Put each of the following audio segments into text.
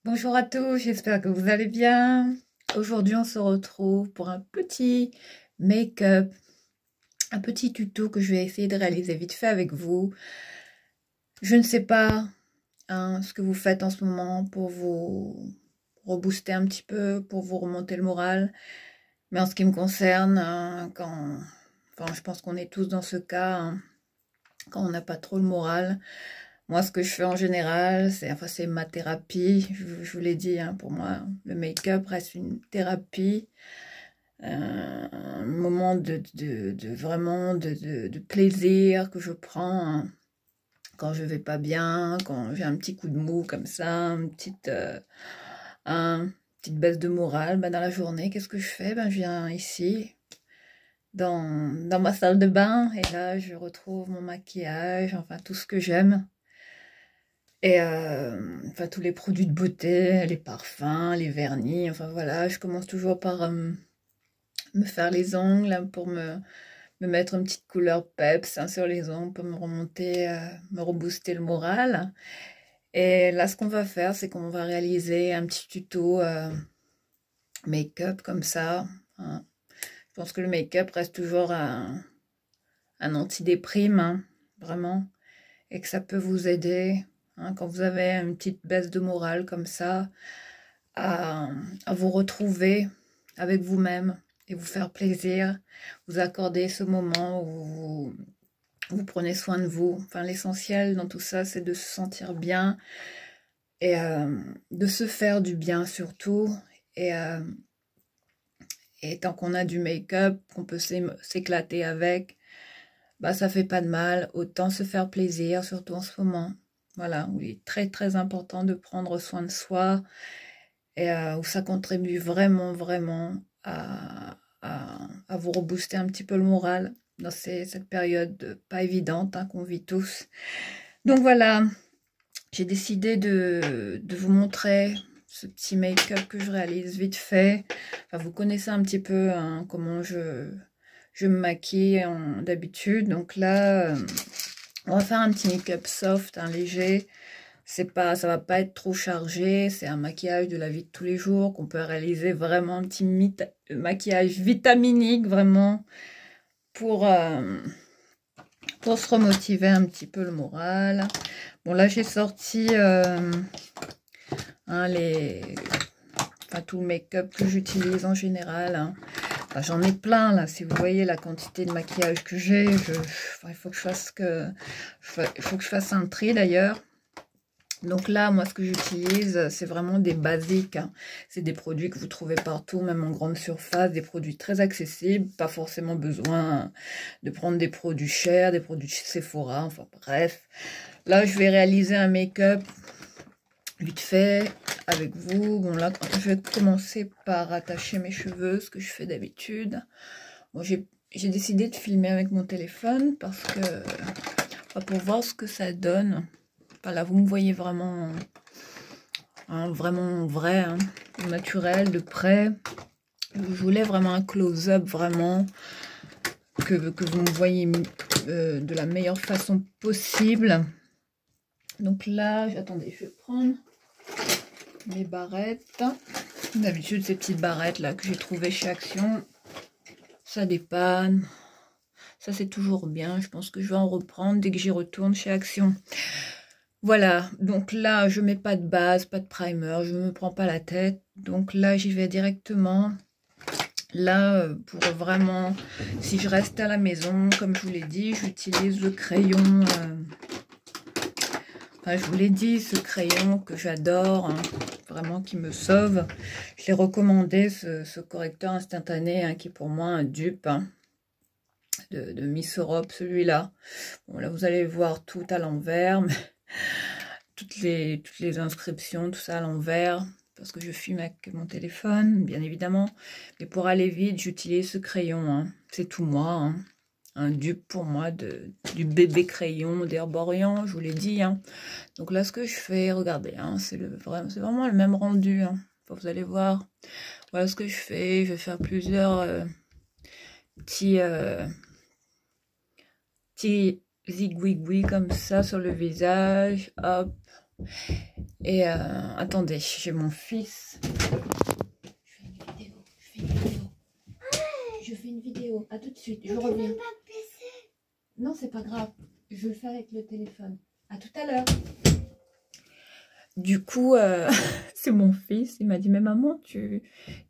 Bonjour à tous, j'espère que vous allez bien. Aujourd'hui, on se retrouve pour un petit make-up, un petit tuto que je vais essayer de réaliser vite fait avec vous. Je ne sais pas ce que vous faites en ce moment pour vous rebooster un petit peu, pour vous remonter le moral. Mais en ce qui me concerne, je pense qu'on est tous dans ce cas, quand on n'a pas trop le moral. Moi, ce que je fais en général, c'est ma thérapie. Je vous l'ai dit, pour moi, le make-up reste une thérapie, un moment vraiment de plaisir que je prends, quand je vais pas bien, quand j'ai un petit coup de mou comme ça, petite baisse de morale. Dans la journée, qu'est-ce que je fais? Je viens ici, dans ma salle de bain, et là, je retrouve mon maquillage, enfin tout ce que j'aime. Et tous les produits de beauté, les parfums, les vernis, enfin voilà, je commence toujours par me faire les ongles, pour me mettre une petite couleur peps, sur les ongles pour me remonter, me rebooster le moral. Et là, ce qu'on va faire, c'est qu'on va réaliser un petit tuto make-up comme ça, hein. Je pense que le make-up reste toujours un antidéprime, vraiment, et que ça peut vous aider, quand vous avez une petite baisse de morale comme ça, à, à vous retrouver avec vous-même et vous faire plaisir, vous accorder ce moment où vous prenez soin de vous. Enfin, l'essentiel dans tout ça, c'est de se sentir bien et de se faire du bien surtout. Et, euh, et tant qu'on a du make-up, qu'on peut s'éclater avec, ça fait pas de mal. Autant se faire plaisir, surtout en ce moment. Voilà, où il est très très important de prendre soin de soi, et où ça contribue vraiment, vraiment à vous rebooster un petit peu le moral dans cette période pas évidente, qu'on vit tous. Donc voilà, j'ai décidé de vous montrer ce petit make-up que je réalise vite fait. Enfin, vous connaissez un petit peu, comment je me maquille d'habitude. Donc là, on va faire un petit make-up soft, léger. Ça va pas être trop chargé, c'est un maquillage de la vie de tous les jours qu'on peut réaliser, vraiment un petit maquillage vitaminique, vraiment, pour, pour se remotiver un petit peu le moral. Bon, là, j'ai sorti tout le make-up que j'utilise en général. J'en ai plein, là, si vous voyez la quantité de maquillage que j'ai. Il faut que je fasse un tri, d'ailleurs. Donc là, moi, ce que j'utilise, c'est vraiment des basiques. C'est des produits que vous trouvez partout, même en grande surface, des produits très accessibles. Pas forcément besoin de prendre des produits chers, des produits de Sephora, enfin bref. Là, je vais réaliser un make-up vite fait avec vous. Bon, là, je vais commencer par attacher mes cheveux, ce que je fais d'habitude. Bon, j'ai décidé de filmer avec mon téléphone parce que pour voir ce que ça donne. Là, vous me voyez vraiment, vraiment vrai, naturel, de près. Je voulais vraiment un close-up, vraiment, que vous me voyez de la meilleure façon possible. Donc là, attendez, je vais prendre mes barrettes. D'habitude, ces petites barrettes là que j'ai trouvées chez Action, ça dépanne. Ça, c'est toujours bien. Je pense que je vais en reprendre dès que j'y retourne chez Action. Voilà, donc là, je mets pas de base, pas de primer, je me prends pas la tête. Donc là, j'y vais directement. Là, pour vraiment, si je reste à la maison, comme je vous l'ai dit, j'utilise le crayon. Je vous l'ai dit, ce crayon que j'adore, vraiment qui me sauve. Je l'ai recommandé, ce correcteur instantané, qui est pour moi un dupe, de Miss Europe, celui-là. Bon, là, vous allez voir tout à l'envers, mais toutes les inscriptions, tout ça à l'envers, parce que je filme avec mon téléphone, bien évidemment. Mais pour aller vite, j'utilise ce crayon, c'est tout moi, un dupe pour moi du bébé crayon d'Herborian, je vous l'ai dit. Donc là, ce que je fais, regardez, c'est vraiment le même rendu. Vous allez voir. Voilà ce que je fais. Je vais faire plusieurs petits zigouigouis comme ça sur le visage. Hop. Et attendez, j'ai mon fils. Je fais une vidéo. À tout de suite, je reviens. Non, c'est pas grave. Je le fais avec le téléphone. À tout à l'heure. Du coup, c'est mon fils. Il m'a dit, mais maman, tu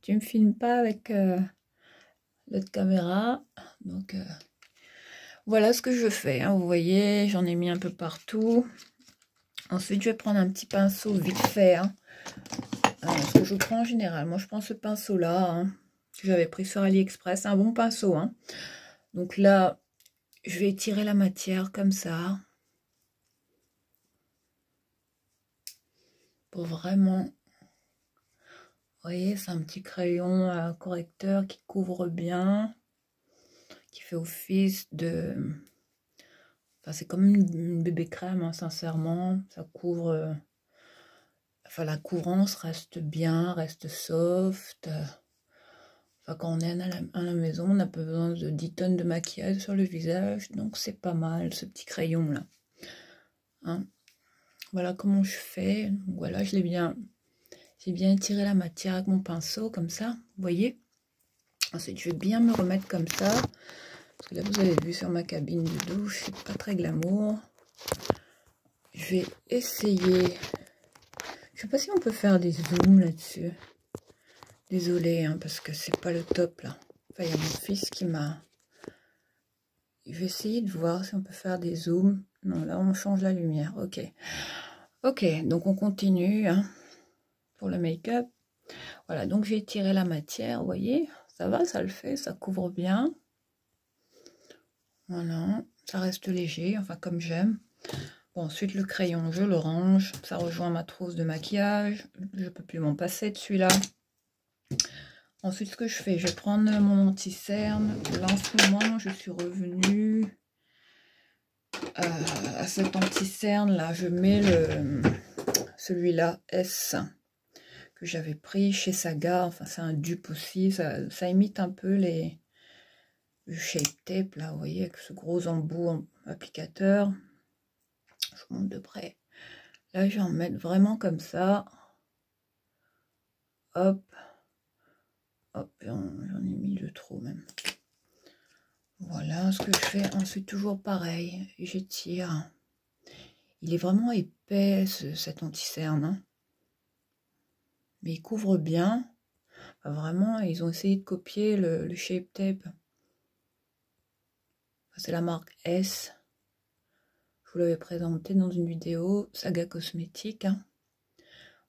me filmes pas avec l'autre caméra. Donc, voilà ce que je fais. Hein. Vous voyez, j'en ai mis un peu partout. Ensuite, je vais prendre un petit pinceau vite fait. Hein. Ce que je prends en général. Moi, je prends ce pinceau-là. Hein, que j'avais pris sur AliExpress. Un bon pinceau. Hein. Donc là, je vais étirer la matière comme ça. Pour vraiment... Vous voyez, c'est un petit crayon correcteur qui couvre bien. Qui fait office de... Enfin, c'est comme une bébé crème, hein, sincèrement. Ça couvre... Enfin, la couvrance reste bien, reste soft. Enfin, quand on est à la maison, on n'a pas besoin de 10 tonnes de maquillage sur le visage. Donc, c'est pas mal, ce petit crayon-là. Hein. Voilà comment je fais. Donc, voilà, j'ai bien étiré la matière avec mon pinceau, comme ça. Vous voyez. Ensuite, je vais bien me remettre comme ça. Parce que là, vous avez vu sur ma cabine de douche, c'est pas très glamour. Je vais essayer... Je sais pas si on peut faire des zooms là-dessus. Désolée, hein, parce que c'est pas le top, là. Enfin, il y a mon fils qui m'a... Je vais essayer de voir si on peut faire des zooms. Non, là, on change la lumière. Ok. Ok, donc on continue hein, pour le make-up. Voilà, donc j'ai tiré la matière, vous voyez. Ça va, ça le fait, ça couvre bien. Voilà, ça reste léger, enfin comme j'aime. Bon, ensuite le crayon, je le range. Ça rejoint ma trousse de maquillage. Je peux plus m'en passer de celui-là. Ensuite, ce que je fais, je vais prendre mon anti-cerne. Là, en ce moment, je suis revenue à cet anti-cerne. Là, je mets celui-là, S, que j'avais pris chez Saga. Enfin, c'est un dupe aussi. Ça imite un peu le Shape Tape, là, vous voyez, avec ce gros embout applicateur. Je vous montre de près. Là, je vais en mettre vraiment comme ça. Hop. Hop, j'en ai mis de trop même. Voilà ce que je fais. Ensuite, toujours pareil. J'étire. Il est vraiment épais, cet anti-cerne. Hein. Mais il couvre bien. Enfin, vraiment, ils ont essayé de copier le Shape Tape. Enfin, c'est la marque S. Je vous l'avais présenté dans une vidéo. Saga Cosmétique. Hein.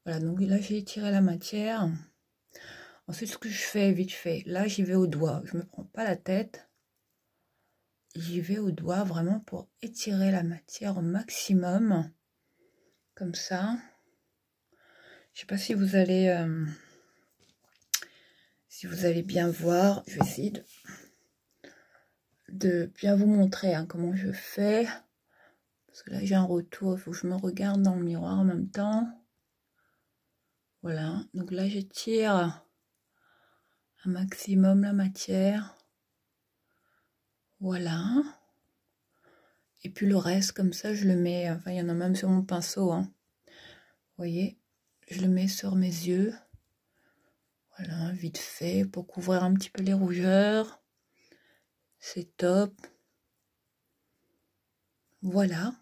Voilà, donc là, j'ai étiré la matière. Ensuite, ce que je fais, vite fait, là, j'y vais au doigt. Je ne me prends pas la tête. J'y vais au doigt vraiment pour étirer la matière au maximum. Comme ça. Je ne sais pas si vous allez bien voir. Je vais essayer de bien vous montrer hein, comment je fais. Parce que là, j'ai un retour. Il faut que je me regarde dans le miroir en même temps. Voilà. Donc là, j'étire un maximum la matière. Voilà. Et puis le reste, comme ça, je le mets... Enfin, il y en a même sur mon pinceau. Hein. Vous voyez, je le mets sur mes yeux. Voilà, vite fait, pour couvrir un petit peu les rougeurs. C'est top. Voilà.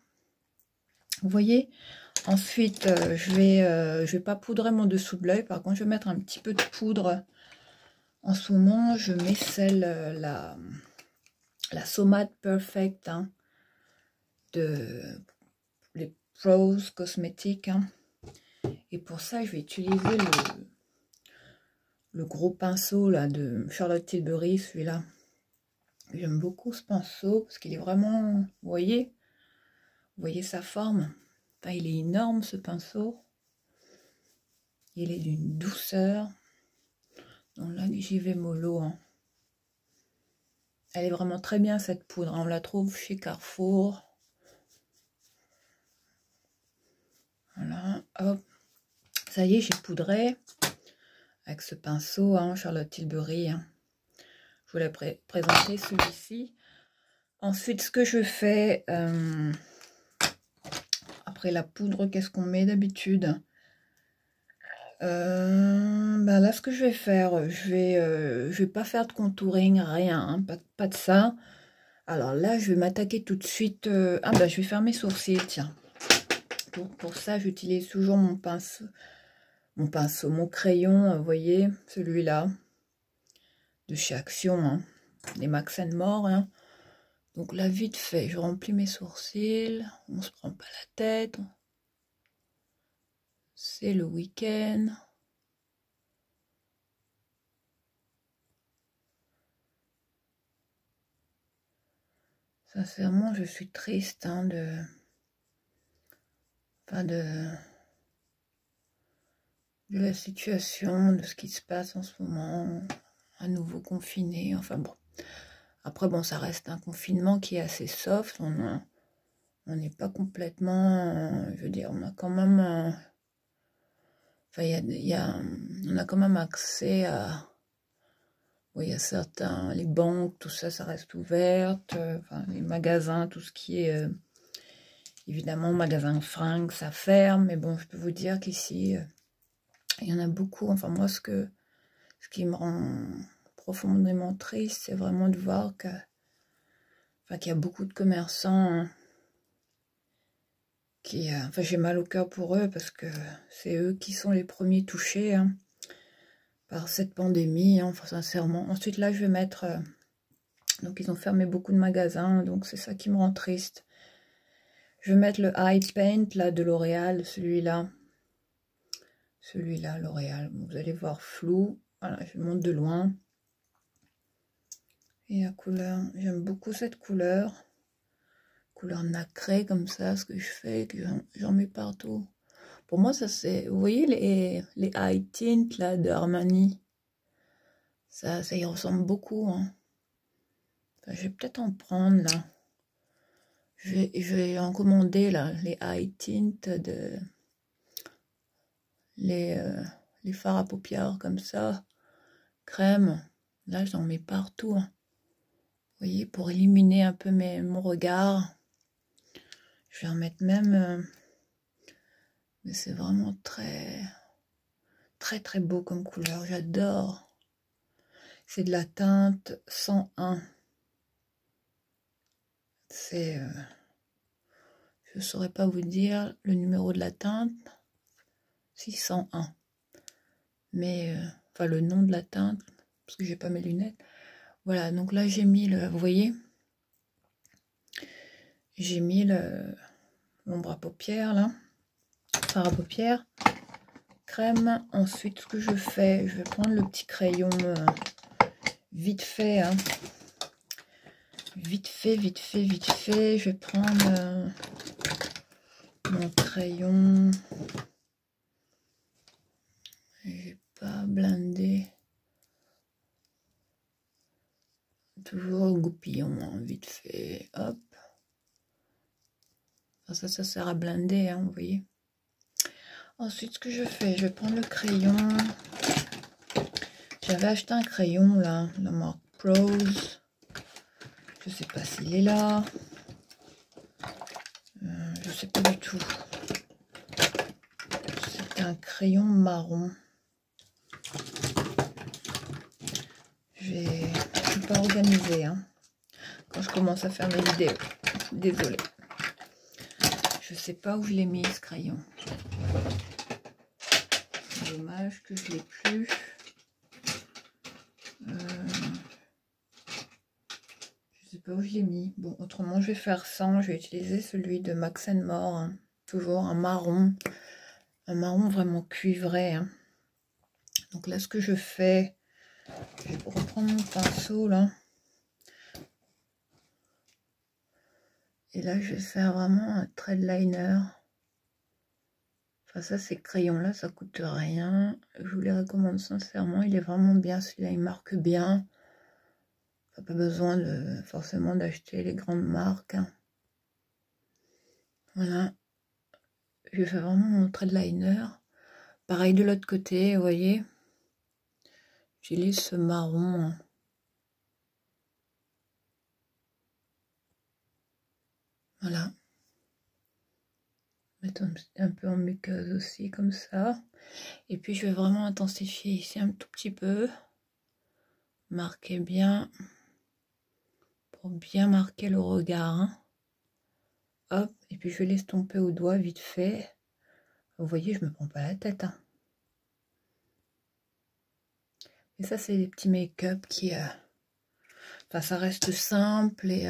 Vous voyez. Ensuite, je vais pas poudrer mon dessous de l'œil. Par contre, je vais mettre un petit peu de poudre. En ce moment, je mets celle, la Somat Perfect hein, de les Pros Cosmétiques. Hein. Et pour ça, je vais utiliser le gros pinceau là de Charlotte Tilbury, celui-là. J'aime beaucoup ce pinceau parce qu'il est vraiment, vous voyez sa forme. Enfin, il est énorme ce pinceau. Il est d'une douceur. Donc là, j'y vais mollo. Hein. Elle est vraiment très bien cette poudre. On la trouve chez Carrefour. Voilà, hop. Ça y est, j'ai poudré avec ce pinceau, hein, Charlotte Tilbury. Hein. Je vous l'ai présenté celui-ci. Ensuite, ce que je fais, après après la poudre, qu'est-ce qu'on met d'habitude? Bah là, ce que je vais faire, je vais pas faire de contouring, rien, hein, pas de ça. Alors là, je vais m'attaquer tout de suite. Ah bah, je vais faire mes sourcils, tiens. Pour ça, j'utilise toujours mon pinceau, mon crayon, vous voyez, celui-là, de chez Action, hein, des Max More, hein. Donc là, vite fait, je remplis mes sourcils, on se prend pas la tête. C'est le week-end. Sincèrement, je suis triste hein, de la situation, de ce qui se passe en ce moment, à nouveau confiné, enfin bon. Après, bon, ça reste un confinement qui est assez soft, on n'est pas complètement, je veux dire, on a quand même, enfin, on a quand même accès à, oui, il y a certains, les banques, tout ça, ça reste ouvert, enfin, les magasins, tout ce qui est, évidemment, magasin de fringues, ça ferme, mais bon, je peux vous dire qu'ici, il y en a beaucoup, enfin, moi, ce qui me rend profondément triste, c'est vraiment de voir qu'il y a beaucoup de commerçants hein, qui... enfin, j'ai mal au cœur pour eux parce que c'est eux qui sont les premiers touchés hein, par cette pandémie, hein, enfin, sincèrement. Ensuite, là, je vais mettre... donc, ils ont fermé beaucoup de magasins, donc c'est ça qui me rend triste. Je vais mettre le High Paint, là, de L'Oréal, celui-là. Celui-là, L'Oréal. Bon, vous allez voir flou. Voilà, je monte de loin. Et la couleur, j'aime beaucoup cette couleur. Couleur nacrée comme ça, ce que je fais, que j'en mets partout. Pour moi, ça c'est... Vous voyez les high tint là de Armani? Ça y ressemble beaucoup. Hein. Enfin, je vais peut-être en prendre là. Je vais en commander là, les high tint de... Les fards à paupières comme ça. Crème. Là, j'en mets partout. Hein. Vous voyez, pour éliminer un peu mon regard. Je vais en mettre même... mais c'est vraiment très très beau comme couleur. J'adore. C'est de la teinte 101. C'est... je ne saurais pas vous dire le numéro de la teinte. 601. Mais... enfin, le nom de la teinte. Parce que j'ai pas mes lunettes. Voilà, donc là, j'ai mis le... Vous voyez? J'ai mis l'ombre à paupières, là. Fard à paupières. Crème. Ensuite, ce que je fais, je vais prendre le petit crayon vite fait. Hein. Vite fait. Je vais prendre mon crayon. J'ai pas blindé. Toujours le goupillon, hein, vite fait. Hop. Enfin, ça sert à blinder, hein, vous voyez. Ensuite, ce que je fais, je vais prendre le crayon. J'avais acheté un crayon, là, la marque Prose. Je sais pas s'il est là. Je sais pas du tout. C'est un crayon marron. Je suis pas organisée, hein, quand je commence à faire mes vidéos. Désolée. Je sais pas où je l'ai mis, ce crayon. Dommage que je l'ai plus. Je sais pas où je l'ai mis. Bon, autrement, je vais faire sans. Je vais utiliser celui de Max More. Hein. Toujours un marron. Un marron vraiment cuivré. Hein. Donc là, ce que je fais, je vais reprendre mon pinceau, là. Et là, je vais faire vraiment un trait de liner. Enfin, ça, ces crayons-là, ça coûte rien. Je vous les recommande sincèrement. Il est vraiment bien. Celui-là, il marque bien. Pas besoin forcément d'acheter les grandes marques. Hein. Voilà. Je fais vraiment mon trait de liner. Pareil de l'autre côté, vous voyez. J'utilise ce marron. Hein. Voilà. mettre un peu en muqueuse aussi, comme ça. Et puis, je vais vraiment intensifier ici un tout petit peu. Marquer bien. Pour bien marquer le regard. Hein. Hop. Et puis, je vais l'estomper au doigt vite fait. Vous voyez, je me prends pas la tête. Hein. Et ça, c'est des petits make-up qui... Enfin, ça reste simple et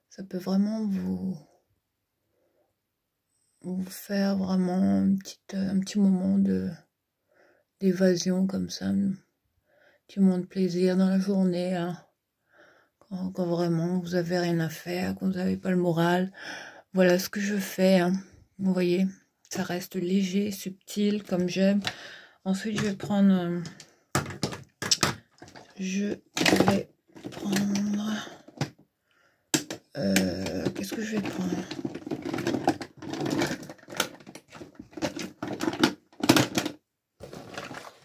ça peut vraiment vous faire vraiment un petit moment d'évasion comme ça, un petit moment de plaisir dans la journée, hein. Quand vraiment vous avez rien à faire, quand vous n'avez pas le moral. Voilà ce que je fais, hein. Vous voyez, ça reste léger, subtil, comme j'aime. Ensuite, je vais prendre... qu'est-ce que je vais prendre?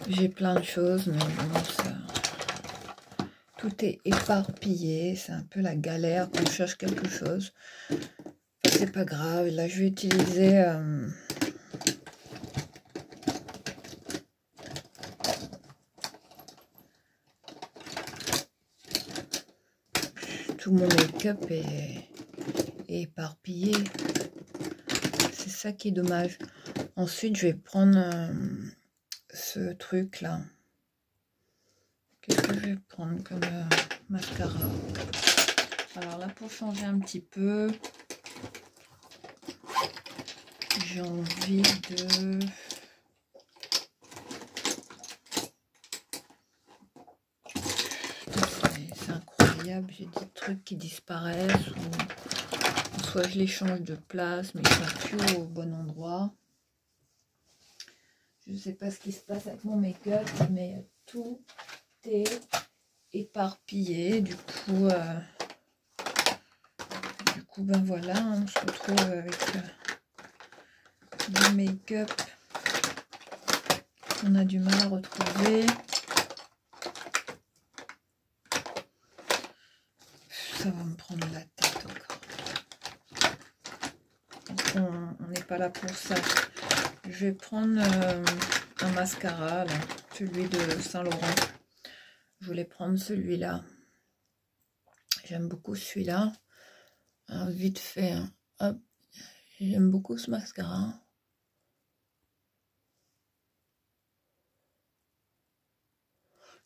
J'ai plein de choses, mais bon, ça... Tout est éparpillé, c'est un peu la galère quand on cherche quelque chose. C'est pas grave, là je vais utiliser... tout mon make-up est éparpillé. C'est ça qui est dommage. Ensuite, je vais prendre ce truc là. Qu'est-ce que je vais prendre comme mascara? Alors là, pour changer un petit peu, j'ai envie de... C'est incroyable, j'ai des trucs qui disparaissent ou soit je les change de place, mais ils sont plus au bon endroit. Je ne sais pas ce qui se passe avec mon make-up, mais tout est éparpillé. Du coup, ben voilà, on se retrouve avec du make-up qu'on a du mal à retrouver. Ça va me prendre la tête encore. On n'est pas là pour ça. Je vais prendre un mascara, là, celui de Saint-Laurent. Je voulais prendre celui-là. J'aime beaucoup celui-là. Vite fait, hein. Hop. J'aime beaucoup ce mascara.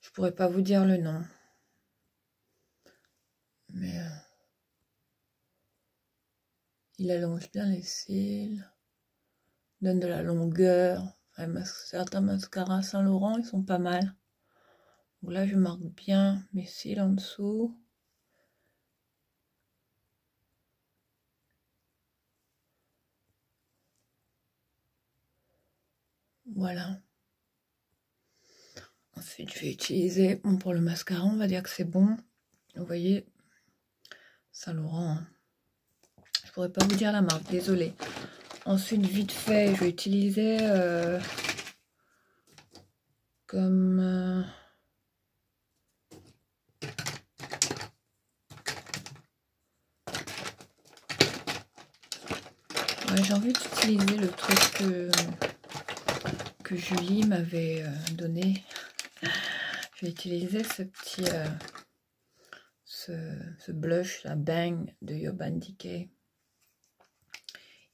Je pourrais pas vous dire le nom. Mais il allonge bien les cils. Donne de la longueur. Enfin, certains mascaras Saint-Laurent, ils sont pas mal. Donc là, je marque bien mes cils en dessous. Voilà. Ensuite, je vais utiliser... Bon, pour le mascara, on va dire que c'est bon. Vous voyez, Saint-Laurent. Hein. Je pourrais pas vous dire la marque, désolée. Ensuite, vite fait, je vais utiliser comme... ouais, j'ai envie d'utiliser le truc que Julie m'avait donné. Je vais utiliser ce petit... ce blush, la Bang de Urban Decay.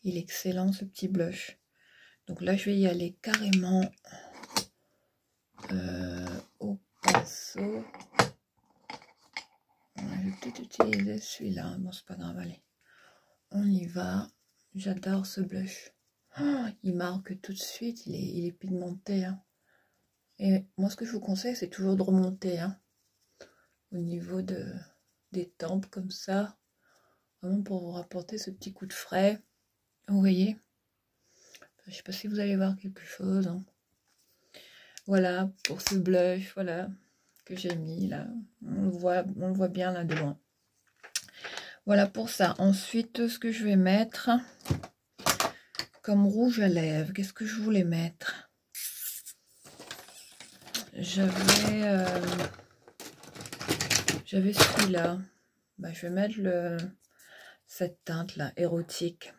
Il est excellent ce petit blush. Donc là, je vais y aller carrément au pinceau. Je vais peut-être utiliser celui-là. Bon, c'est pas grave, allez. On y va. J'adore ce blush. Oh, il marque tout de suite. Il est pigmenté. Hein. Et moi, ce que je vous conseille, c'est toujours de remonter. Hein, au niveau des tempes, comme ça. Vraiment pour vous rapporter ce petit coup de frais. Vous voyez? Je sais pas si vous allez voir quelque chose. Hein. Voilà, pour ce blush, voilà, que j'ai mis là. On le voit bien là de loin. Voilà pour ça. Ensuite, ce que je vais mettre comme rouge à lèvres, qu'est-ce que je voulais mettre? J'avais celui-là. Bah, je vais mettre cette teinte là, érotique.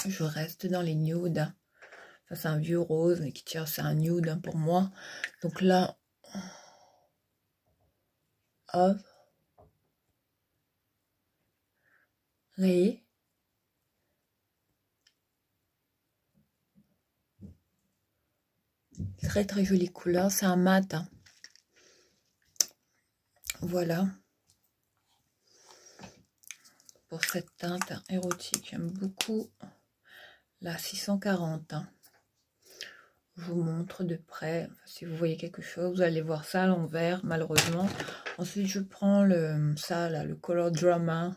Je reste dans les nudes. Ça, c'est un vieux rose, mais qui tire, c'est un nude hein, pour moi. Donc là, hop. Voyez? Très très jolie couleur, c'est un mat. Hein. Voilà. Pour cette teinte érotique, j'aime beaucoup la 640. Hein. Je vous montre de près. Enfin, si vous voyez quelque chose, vous allez voir ça à l'envers, malheureusement. Ensuite, je prends ça, là, le Color Drama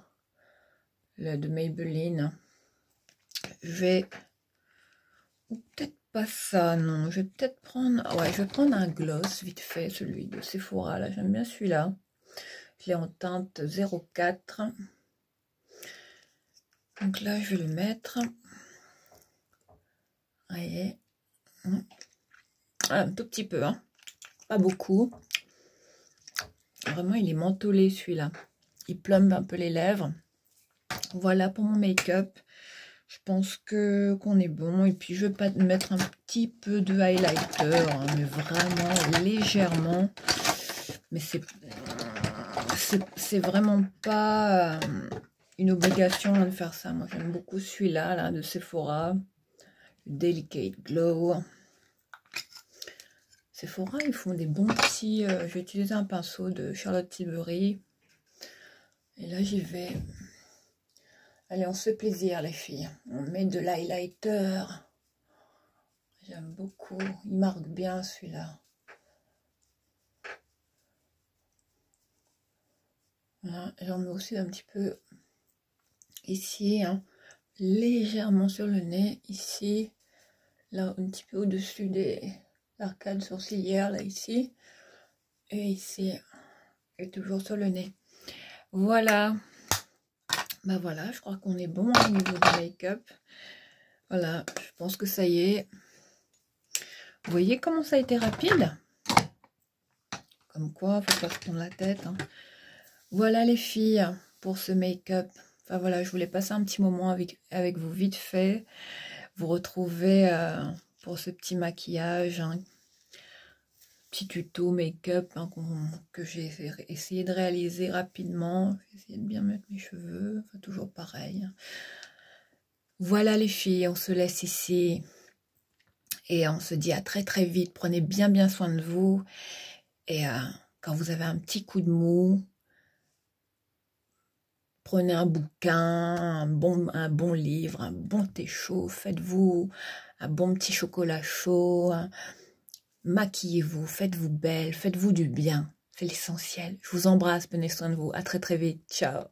de Maybelline. Je vais... Ou peut-être pas ça, non. Je vais peut-être prendre... Ouais, je vais prendre un gloss, vite fait, celui de Sephora, là. J'aime bien celui-là. Je l'ai en teinte 04. Donc là, je vais le mettre. Vous voyez. Un tout petit peu, hein. Pas beaucoup. Vraiment, il est mentholé, celui-là. Il plombe un peu les lèvres. Voilà pour mon make-up. Je pense qu'on est bon. Et puis, je vais pas mettre un petit peu de highlighter, hein, mais vraiment légèrement. Mais c'est vraiment pas une obligation de faire ça. Moi, j'aime beaucoup celui-là, là, de Sephora. Delicate Glow. Sephora, ils font des bons petits... je vais utiliser un pinceau de Charlotte Tilbury. Et là, j'y vais. Allez, on se fait plaisir, les filles. On met de l'highlighter. J'aime beaucoup. Il marque bien, celui-là. Voilà. J'en mets aussi un petit peu ici, hein, légèrement sur le nez, ici. Là, un petit peu au-dessus des arcades sourcilières, là, ici. Et ici. Et toujours sur le nez. Voilà. Bah voilà, je crois qu'on est bon au niveau du make-up. Voilà, je pense que ça y est. Vous voyez comment ça a été rapide? Comme quoi, faut pas se prendre la tête. Hein. Voilà les filles, pour ce make-up. Enfin voilà, je voulais passer un petit moment avec vous vite fait. Vous retrouvez pour ce petit maquillage. Hein. Petit tuto make-up hein, que j'ai essayé de réaliser rapidement. J'ai essayé de bien mettre mes cheveux, enfin, toujours pareil. Voilà les filles, on se laisse ici et on se dit à très très vite. Prenez bien soin de vous et quand vous avez un petit coup de mou, prenez un bouquin, un bon livre, un bon thé chaud, faites-vous un bon petit chocolat chaud. Maquillez-vous, faites-vous belle, faites-vous du bien. C'est l'essentiel. Je vous embrasse, prenez soin de vous. À très très vite. Ciao.